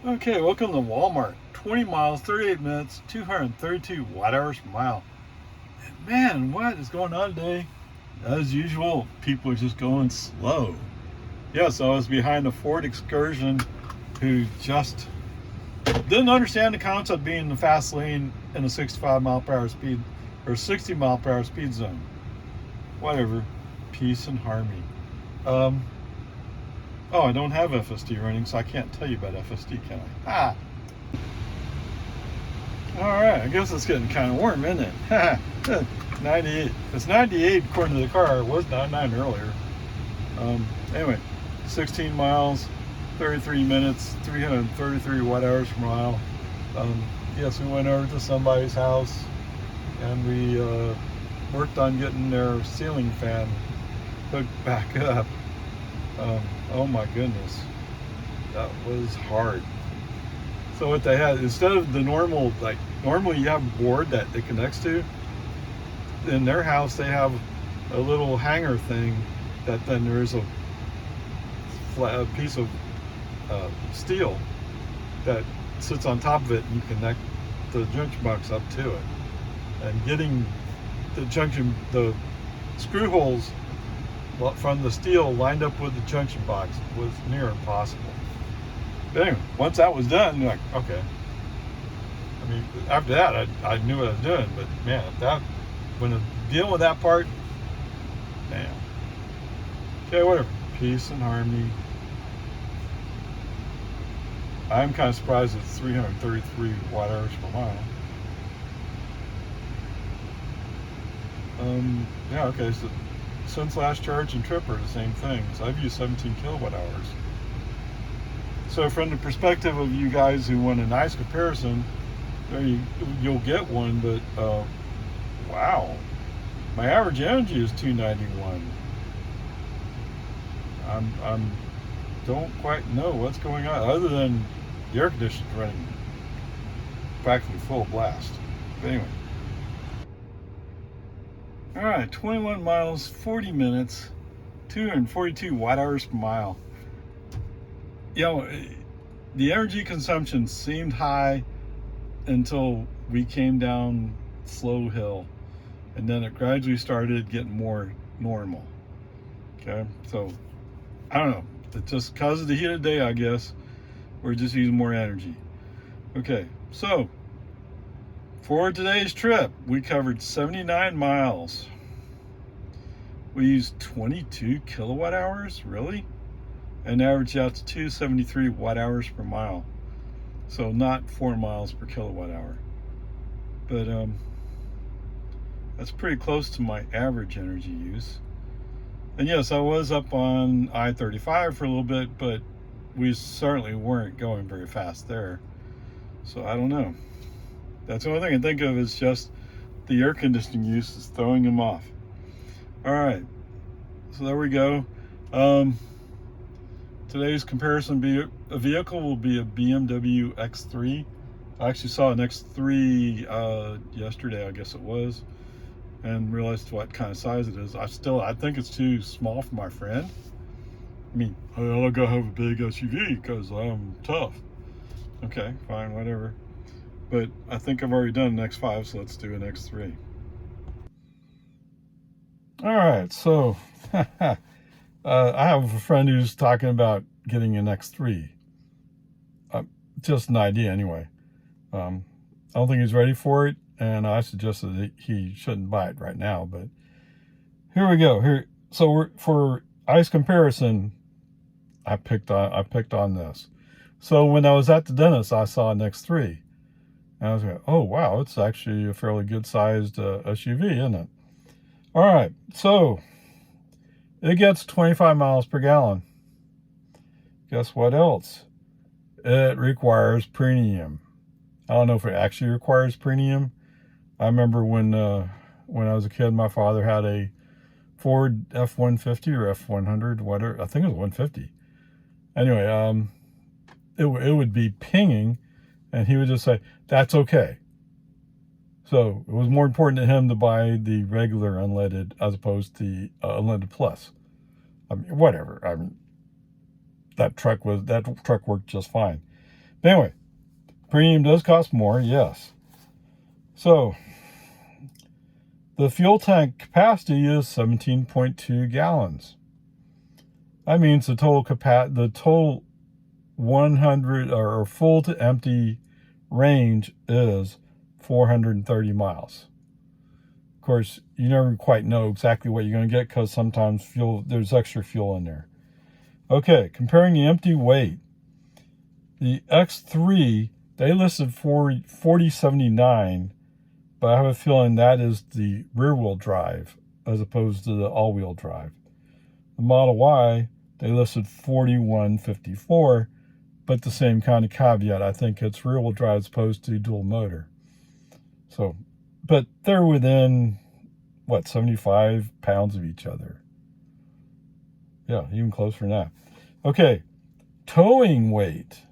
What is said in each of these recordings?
Okay, welcome to Walmart. 20 miles, 38 minutes, 232 watt hours per mile. And man, what is going on today? As usual, people are just going slow. Yes, I was behind a Ford Excursion who just didn't understand the concept of being in the fast lane in a 65 mile per hour speed or 60 mile per hour speed zone. Whatever. Peace and harmony. Um, oh, I don't have FSD running, so I can't tell you about FSD, can I? Ah! All right, I guess it's getting kind of warm, isn't it? 98. It's 98 according to the car. It was 99 earlier. Anyway, 16 miles, 33 minutes, 333 watt hours per mile. Yes, we went over to somebody's house and we worked on getting their ceiling fan hooked back up. Oh my goodness, that was hard. So what they had, instead of the normal, like normally you have a board that it connects to, in their house they have a little hanger thing that then there's a piece of steel that sits on top of it, and you connect the junction box up to it. And getting the screw holes from the steel lined up with the junction box was near impossible. But anyway, once that was done, you're like, okay. I mean, after that, I knew what I was doing. But man, when dealing with that part, man. Okay, whatever. Peace and harmony. I'm kind of surprised it's 333 watt hours per mile. Yeah, okay, so since last charge and trip are the same thing. So I've used 17 kilowatt hours. So from the perspective of you guys who want a nice comparison, you'll get one, but wow, my average energy is 291. I'm don't quite know what's going on, other than the air conditioner's running practically full blast. But anyway, all right, 21 miles, 40 minutes, 242 watt hours per mile. You know, the energy consumption seemed high until we came down slow hill, and then it gradually started getting more normal. Okay, so I don't know, it's just because of the heat of the day, I guess we're just using more energy. Okay, so for today's trip we covered 79 miles. We used 22 kilowatt hours, really, and averaged out to 273 watt hours per mile. So not 4 miles per kilowatt hour, but that's pretty close to my average energy use. And yes, I was up on I-35 for a little bit, but we certainly weren't going very fast there. So I don't know. That's the only thing I can think of is just the air conditioning use is throwing them off. All right, so there we go. Today's comparison vehicle will be a BMW X3. I actually saw an X3 yesterday, I guess it was, and realized what kind of size it is. I think it's too small for my friend. I mean, I gotta have a big SUV because I'm tough. Okay, fine, whatever. But I think I've already done an X5, so let's do an X3. All right, so I have a friend who's talking about getting an X3. Just an idea, anyway. I don't think he's ready for it, and I suggested that he shouldn't buy it right now. But here we go. So for ice comparison, I picked on this. So when I was at the dentist, I saw an X3, and I was like, oh wow, it's actually a fairly good sized SUV, isn't it? All right, so it gets 25 miles per gallon. Guess what else? It requires premium. I don't know if it actually requires premium. I remember when I was a kid, my father had a Ford F-150 or F-100, whatever. I think it was 150. Anyway, it would be pinging, and he would just say, "That's okay." So it was more important to him to buy the regular unleaded as opposed to the unleaded plus. I mean, whatever. I mean, that truck worked just fine. But anyway, premium does cost more, yes. So the fuel tank capacity is 17.2 gallons. That means the total 100 or full to empty range is 430 miles. Of course, you never quite know exactly what you're going to get because sometimes there's extra fuel in there. Okay, comparing the empty weight. The X3, they listed 4079, but I have a feeling that is the rear-wheel drive as opposed to the all-wheel drive. The Model Y, they listed 4154, but the same kind of caveat. I think it's rear-wheel drive as opposed to dual motor. So, but they're within, 75 pounds of each other. Yeah, even closer than that. Okay, towing weight.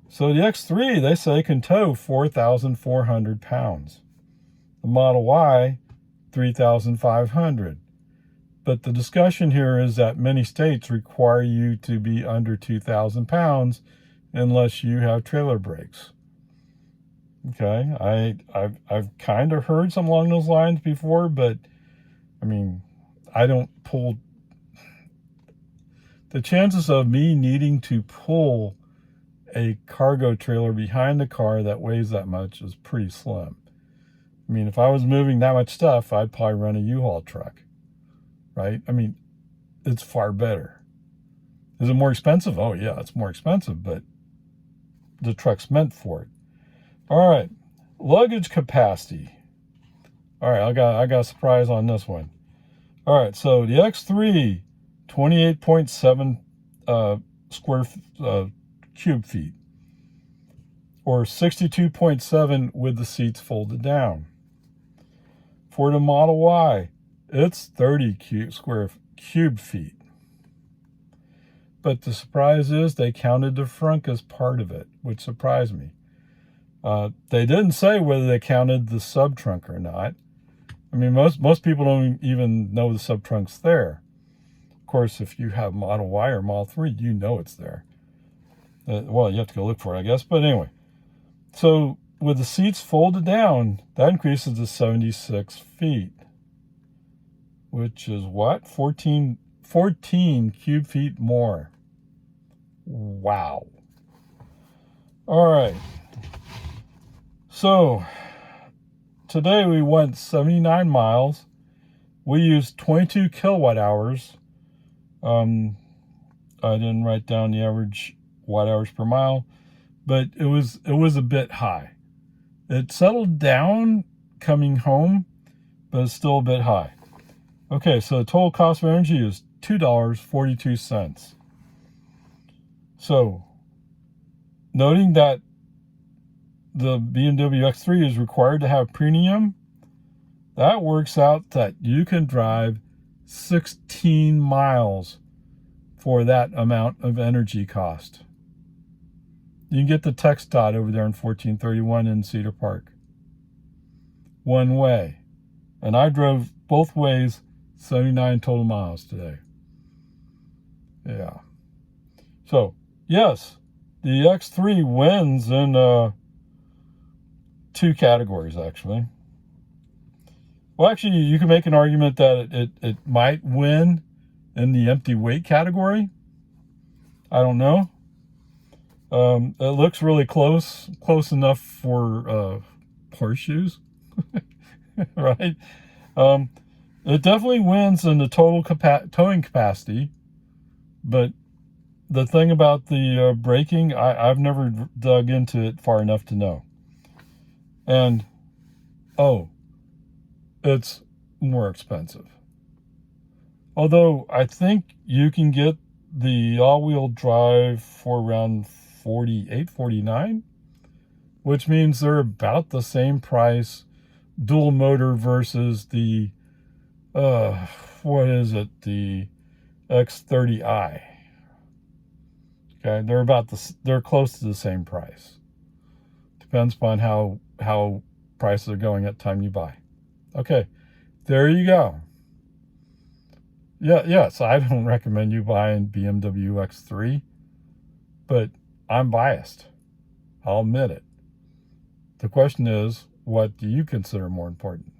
So the X3, they say, can tow 4,400 pounds. The Model Y, 3,500. But the discussion here is that many states require you to be under 2,000 pounds unless you have trailer brakes. Okay, I've kind of heard something along those lines before, but I mean, I don't pull. The chances of me needing to pull a cargo trailer behind the car that weighs that much is pretty slim. I mean, if I was moving that much stuff, I'd probably run a U-Haul truck, right? I mean, it's far better. Is it more expensive? Oh yeah, it's more expensive, but the truck's meant for it. All right, luggage capacity. All right, I got a surprise on this one. All right, so the X3, 28.7 square cube feet, or 62.7 with the seats folded down. For the Model Y, it's 30 square cube feet. But the surprise is they counted the frunk as part of it, which surprised me. They didn't say whether they counted the sub-trunk or not. I mean, most people don't even know the sub-trunk's there. Of course, if you have Model Y or Model 3, you know it's there. Well, you have to go look for it, I guess. But anyway, so with the seats folded down, that increases to 76 feet, which is what? 14 cube feet more. Wow. All right. So today we went 79 miles. We used 22 kilowatt hours. I didn't write down the average watt hours per mile, but it was a bit high. It settled down coming home, but it's still a bit high. Okay, so the total cost of energy is $2.42. So, noting that the BMW X3 is required to have premium, that works out that you can drive 16 miles for that amount of energy cost. You can get the text dot over there in 1431 in Cedar Park. One way. And I drove both ways 79 total miles today. Yeah. So, yes, the X3 wins in 2 categories, actually. Well, actually, you can make an argument that it might win in the empty weight category. I don't know. It looks really close enough for horseshoes, right? It definitely wins in the total towing capacity, but the thing about the braking, I've never dug into it far enough to know. And, it's more expensive. Although I think you can get the all-wheel drive for around $48, $49, which means they're about the same price, dual motor versus the, what is it, the X30i. Okay, they're close to the same price. Depends upon how prices are going at the time you buy. Okay, there you go. Yes, I don't recommend you buying BMW X3, but I'm biased. I'll admit it. The question is, what do you consider more important?